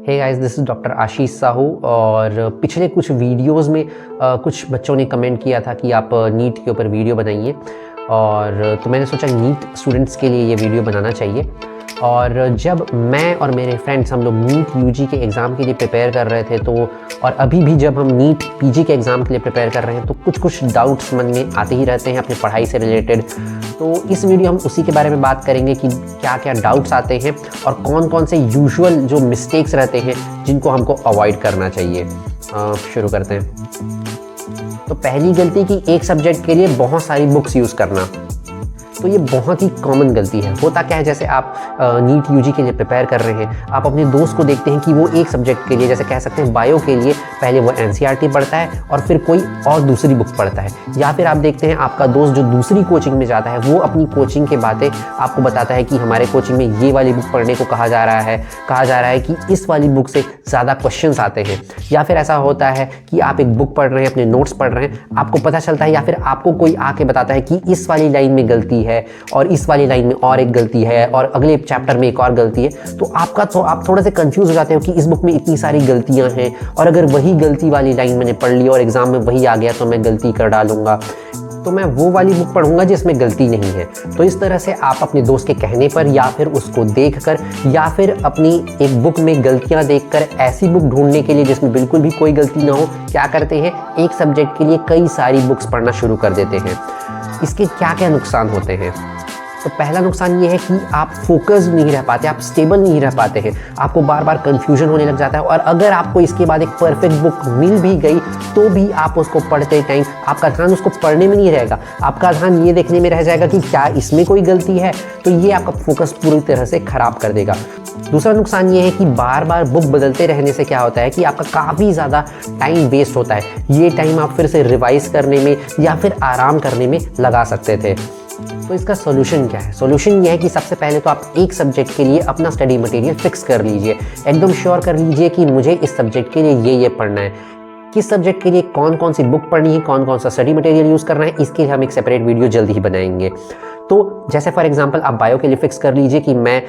Hey guys, this is doctor Ashish Sahu. और पिछले कुछ वीडियोस में कुछ बच्चों ने कमेंट किया था कि आप नीट के ऊपर वीडियो बनाइए, और तो मैंने सोचा नीट स्टूडेंट्स के लिए ये वीडियो बनाना चाहिए। और जब मैं और मेरे फ्रेंड्स हम लोग नीट यूजी के एग्ज़ाम के लिए प्रिपेयर कर रहे थे, तो और अभी भी जब हम नीट पीजी के एग्ज़ाम के लिए प्रिपेयर कर रहे हैं, तो कुछ डाउट्स मन में आते ही रहते हैं अपनी पढ़ाई से रिलेटेड। तो इस वीडियो हम उसी के बारे में बात करेंगे कि क्या क्या डाउट्स आते हैं और कौन कौन से यूजुअल जो मिस्टेक्स रहते हैं जिनको हमको अवॉइड करना चाहिए। शुरू करते हैं। तो पहली गलती कि एक सब्जेक्ट के लिए बहुत सारी बुक्स यूज़ करना। तो ये बहुत ही कॉमन गलती है। होता क्या है, जैसे आप नीट यूजी के लिए प्रिपेयर कर रहे हैं, आप अपने दोस्त को देखते हैं कि वो एक सब्जेक्ट के लिए, जैसे कह सकते हैं बायो के लिए, पहले वो एनसीईआरटी पढ़ता है और फिर कोई और दूसरी बुक पढ़ता है। या फिर आप देखते हैं आपका दोस्त जो दूसरी कोचिंग में जाता है, वो अपनी कोचिंग के बातें आपको बताता है कि हमारे कोचिंग में ये वाली बुक पढ़ने को कहा जा रहा है कि इस वाली बुक से ज़्यादा क्वेश्चंस आते हैं। या फिर ऐसा होता है कि आप एक बुक पढ़ रहे हैं, अपने नोट्स पढ़ रहे हैं, आपको पता चलता है या फिर आपको कोई आके बताता है कि इस वाली लाइन में गलती है और इस वाली लाइन में और एक गलती है और अगले चैप्टर में एक और गलती है। तो आप थोड़े से कंफ्यूज हो जाते हो कि इस बुक में इतनी सारी गलतियां हैं, और अगर वही गलती वाली लाइन मैंने पढ़ ली और एग्जाम में वही आ गया तो मैं गलती कर डालूंगा, तो मैं वो वाली बुक पढ़ूंगा जिसमें गलती नहीं है। तो इस तरह से आप अपने दोस्त के कहने पर या फिर उसको देखकर या फिर अपनी एक बुक में गलतियां देखकर ऐसी बुक ढूंढने के लिए जिसमें बिल्कुल भी कोई गलती ना हो, क्या करते हैं, एक सब्जेक्ट के लिए कई सारी बुक्स पढ़ना शुरू कर देते हैं। इसके क्या क्या नुकसान होते हैं? तो पहला नुकसान ये है कि आप फोकस नहीं रह पाते, आप स्टेबल नहीं रह पाते हैं, आपको बार बार कंफ्यूजन होने लग जाता है। और अगर आपको इसके बाद एक परफेक्ट बुक मिल भी गई तो भी आप उसको पढ़ते टाइम आपका ध्यान उसको पढ़ने में नहीं रहेगा, आपका ध्यान ये देखने में रह जाएगा कि क्या इसमें कोई गलती है। तो ये आपका फोकस पूरी तरह से खराब कर देगा। दूसरा नुकसान ये है कि बार बार बुक बदलते रहने से क्या होता है कि आपका काफ़ी ज़्यादा टाइम वेस्ट होता है। ये टाइम आप फिर से रिवाइज करने में या फिर आराम करने में लगा सकते थे। तो इसका सॉल्यूशन क्या है? सॉल्यूशन ये है कि सबसे पहले तो आप एक सब्जेक्ट के लिए अपना स्टडी मटेरियल फिक्स कर लीजिए। एकदम श्योर कर लीजिए कि मुझे इस सब्जेक्ट के लिए ये पढ़ना है। किस सब्जेक्ट के लिए कौन कौन सी बुक पढ़नी है, कौन कौन सा स्टडी मटेरियल यूज़ करना है, इसके लिए हम एक सेपरेट वीडियो जल्दी ही बनाएंगे। तो जैसे फॉर एग्जांपल आप बायो के लिए फिक्स कर लीजिए कि मैं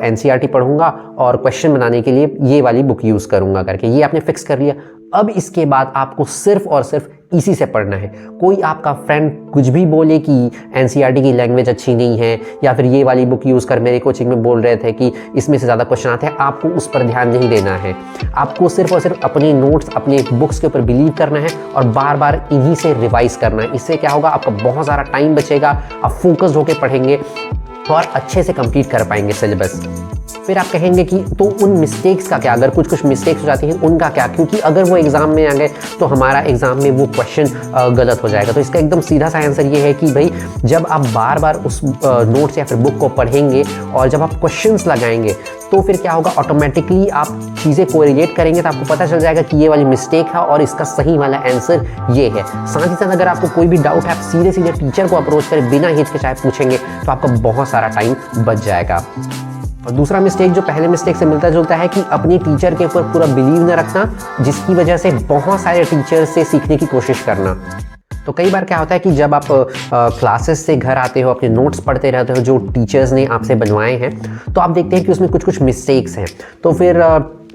एनसीईआरटी पढ़ूंगा और क्वेश्चन बनाने के लिए ये वाली बुक यूज़ करूंगा करके, ये आपने फिक्स कर लिया। अब इसके बाद आपको सिर्फ और सिर्फ इसी से पढ़ना है। कोई आपका फ्रेंड कुछ भी बोले कि एनसीईआरटी की लैंग्वेज अच्छी नहीं है या फिर ये वाली बुक यूज़ कर, मेरे कोचिंग में बोल रहे थे कि इसमें से ज़्यादा क्वेश्चन आते हैं, आपको उस पर ध्यान नहीं देना है। आपको सिर्फ और सिर्फ अपने नोट्स, अपने बुक्स के ऊपर बिलीव करना है और बार बार इन्हीं से रिवाइज करना है। इससे क्या होगा, आपका बहुत सारा टाइम बचेगा, आप फोकस्ड होकर पढ़ेंगे और अच्छे से कंप्लीट कर पाएंगे सिलेबस। फिर आप कहेंगे कि तो उन मिस्टेक्स का क्या, अगर कुछ मिस्टेक्स हो जाती हैं उनका क्या, क्योंकि अगर वो एग्ज़ाम में आ गए तो हमारा एग्ज़ाम में वो क्वेश्चन गलत हो जाएगा। तो इसका एकदम सीधा सा आंसर ये है कि भाई जब आप बार बार उस नोट्स या फिर बुक को पढ़ेंगे और जब आप क्वेश्चंस लगाएंगे तो फिर क्या होगा, ऑटोमेटिकली आप चीज़ें कोरिलेट करेंगे तो आपको पता चल जाएगा कि ये वाली मिस्टेक है और इसका सही वाला आंसर ये है। साथ ही साथ अगर आपको कोई भी डाउट है, आप सीधे सीधे टीचर को अप्रोच करें, बिना हिचकिचाए पूछेंगे तो आपका बहुत सारा टाइम बच जाएगा। और दूसरा मिस्टेक जो पहले मिस्टेक से मिलता जुलता है कि अपने टीचर के ऊपर पूरा बिलीव न रखना, जिसकी वजह से बहुत सारे टीचर से सीखने की कोशिश करना। तो कई बार क्या होता है कि जब आप क्लासेस से घर आते हो, अपने नोट्स पढ़ते रहते हो जो टीचर्स ने आपसे बनवाए हैं, तो आप देखते हैं कि उसमें कुछ मिस्टेक्स हैं। तो फिर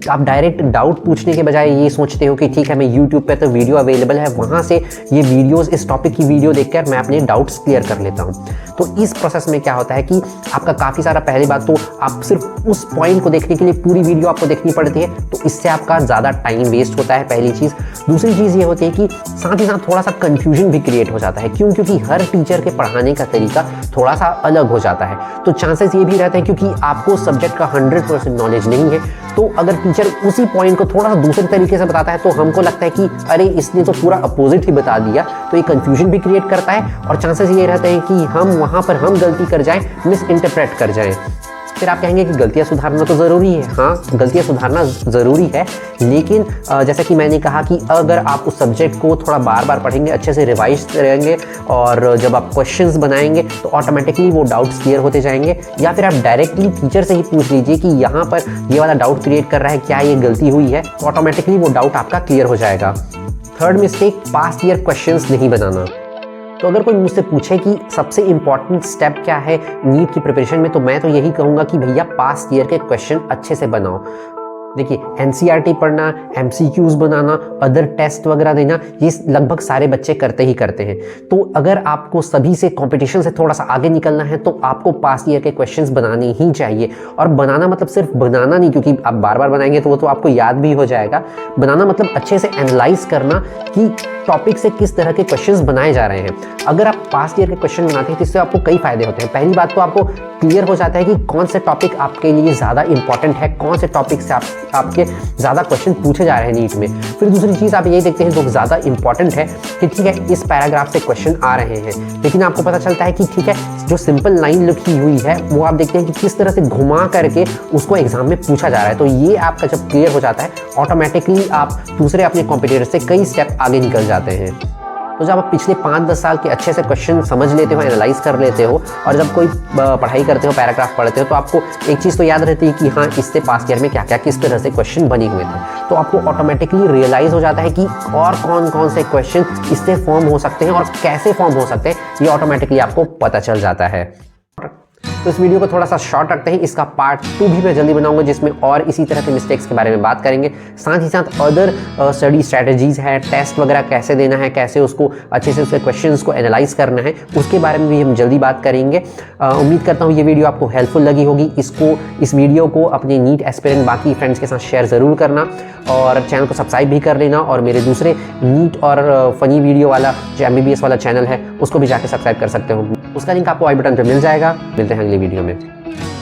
आप डायरेक्ट डाउट पूछने के बजाय ये सोचते हो कि ठीक है, मैं यूट्यूब पे तो वीडियो अवेलेबल है, वहाँ से ये वीडियोस, इस टॉपिक की वीडियो देखकर मैं अपने डाउट्स क्लियर कर लेता हूँ। तो इस प्रोसेस में क्या होता है कि आपका काफ़ी सारा, पहली बात तो आप सिर्फ उस पॉइंट को देखने के लिए पूरी वीडियो आपको देखनी पड़ती है, तो इससे आपका ज़्यादा टाइम वेस्ट होता है, पहली चीज़। दूसरी चीज़ ये होती है कि साथ ही साथ थोड़ा सा कन्फ्यूजन भी क्रिएट हो जाता है। क्यों? क्योंकि हर टीचर के पढ़ाने का तरीका थोड़ा सा अलग हो जाता है। तो चांसेस ये भी रहते हैं, क्योंकि आपको सब्जेक्ट का 100% नॉलेज नहीं है, तो अगर टीचर उसी पॉइंट को थोड़ा सा दूसरे तरीके से बताता है तो हमको लगता है कि अरे इसने तो पूरा अपोजिट ही बता दिया, तो ये कंफ्यूजन भी क्रिएट करता है और चांसेस ये रहते हैं कि हम वहाँ पर हम गलती कर जाएं, मिस इंटरप्रेट कर जाएं। फिर आप कहेंगे कि गलतियाँ सुधारना तो ज़रूरी है। हाँ, गलतियाँ सुधारना ज़रूरी है, लेकिन जैसा कि मैंने कहा कि अगर आप उस सब्जेक्ट को थोड़ा बार बार पढ़ेंगे, अच्छे से रिवाइज करेंगे और जब आप क्वेश्चंस बनाएंगे तो ऑटोमेटिकली वो डाउट्स क्लियर होते जाएंगे। या फिर आप डायरेक्टली टीचर से ही पूछ लीजिए कि यहाँ पर ये वाला डाउट क्रिएट कर रहा है, क्या ये गलती हुई है, तो ऑटोमेटिकली वो डाउट आपका क्लियर हो जाएगा। Third mistake, past year questions नहीं बनाना। तो अगर कोई मुझसे पूछे कि सबसे इंपॉर्टेंट स्टेप क्या है नीट की प्रिपरेशन में, तो मैं तो यही कहूँगा कि भैया पास्ट ईयर के क्वेश्चन अच्छे से बनाओ। देखिए एनसीईआरटी पढ़ना, एमसीक्यूज बनाना, अदर टेस्ट वगैरह देना, ये लगभग सारे बच्चे करते ही करते हैं। तो अगर आपको सभी से कंपटीशन से थोड़ा सा आगे निकलना है तो आपको पास ईयर के क्वेश्चंस बनाने ही चाहिए। और बनाना मतलब सिर्फ बनाना नहीं, क्योंकि आप बार बार बनाएंगे तो वो तो आपको याद भी हो जाएगा। बनाना मतलब अच्छे से एनालाइज करना कि टॉपिक से किस तरह के क्वेश्चंस बनाए जा रहे हैं। अगर आप पास्ट ईयर के क्वेश्चन बनाते हैं तो इससे आपको कई फायदे होते हैं। पहली बात तो आपको क्लियर हो जाता है कि कौन से टॉपिक आपके लिए ज़्यादा इंपॉर्टेंट है, कौन से टॉपिक से आपके ज़्यादा क्वेश्चन पूछे जा रहे हैं नीट में। फिर दूसरी चीज़ आप यही देखते हैं जो ज़्यादा इंपॉर्टेंट है कि ठीक है इस पैराग्राफ से क्वेश्चन आ रहे हैं, लेकिन आपको पता चलता है कि ठीक है जो सिंपल लाइन लिखी हुई है वो आप देखते हैं कि किस तरह से घुमा करके उसको एग्जाम में पूछा जा रहा है। तो ये आपका जब क्लियर हो जाता है ऑटोमेटिकली आप दूसरे अपने कॉम्पिटिटर से कई स्टेप आगे निकल जाते हैं। तो जब आप पिछले 5-10 साल के अच्छे से क्वेश्चन समझ लेते हो, एनालाइज कर लेते हो, और जब कोई पढ़ाई करते हो, पैराग्राफ पढ़ते हो, तो आपको एक चीज़ तो याद रहती है कि हाँ इससे पास्ट ईयर में क्या क्या किस तरह से क्वेश्चन बने हुए थे। तो आपको ऑटोमेटिकली रियलाइज़ हो जाता है कि और कौन कौन से क्वेश्चन इससे फॉर्म हो सकते हैं और कैसे फॉर्म हो सकते हैं, ये ऑटोमेटिकली आपको पता चल जाता है। तो इस वीडियो को थोड़ा सा शॉर्ट रखते हैं, इसका पार्ट 2 भी मैं जल्दी बनाऊंगा जिसमें और इसी तरह के मिस्टेक्स के बारे में बात करेंगे। साथ ही साथ अदर स्टडी स्ट्रैटेजीज है, टेस्ट वगैरह कैसे देना है, कैसे उसको अच्छे से उसके क्वेश्चंस को एनालाइज करना है, उसके बारे में भी हम जल्दी बात करेंगे। उम्मीद करता हूँ ये वीडियो आपको हेल्पफुल लगी होगी। इस वीडियो को अपने नीट एस्पिरेंट बाकी फ्रेंड्स के साथ शेयर ज़रूर करना और चैनल को सब्सक्राइब भी कर लेना, और मेरे दूसरे नीट और फनी वीडियो वाला जो MBBS वाला चैनल है उसको भी जाके सब्सक्राइब कर सकते हो। उसका लिंक आपको आई बटन पर मिल जाएगा। मिलते हैं अगली वीडियो में।